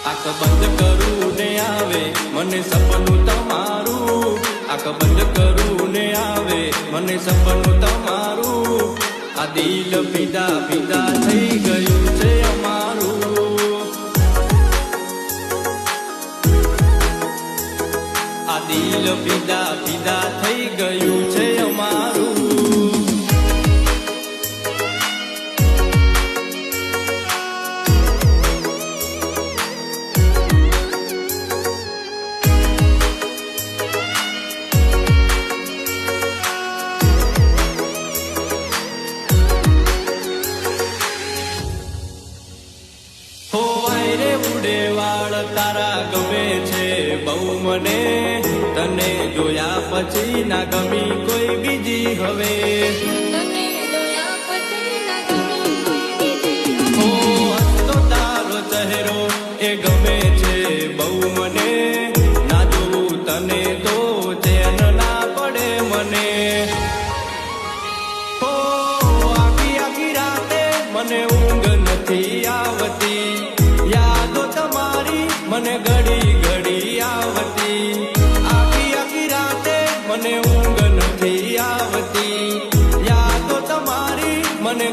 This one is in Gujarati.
આંખ બંધ કરું ને આવે મને સપનું તમારું, આંખ બંધ કરું ને આવે મને સપનું તમારું, આ દિલ ફિદા ફિદા થઈ ગયું છે અમારું, આ દિલ ફિદા ફિદા થઈ ગયું છે અમારું. ઉડે વાળ તારા ગમે છે બહુ મને, તને જોયા પછી ના ગમી કોઈ બીજી હવે, ઓ હસતો તારો ચહેરો એ ગમે છે બહુ મને, ના જોવું તને તો ચેન ના પડે મને, ઓ આખી આખી રાતે મને ઊંઘ નથી આવતી, યાદો તમારી મને ઘડી ઘડી આવતી, આખી આખી રાતે મને ઊંઘ નથી આવતી, યાદો તમારી મને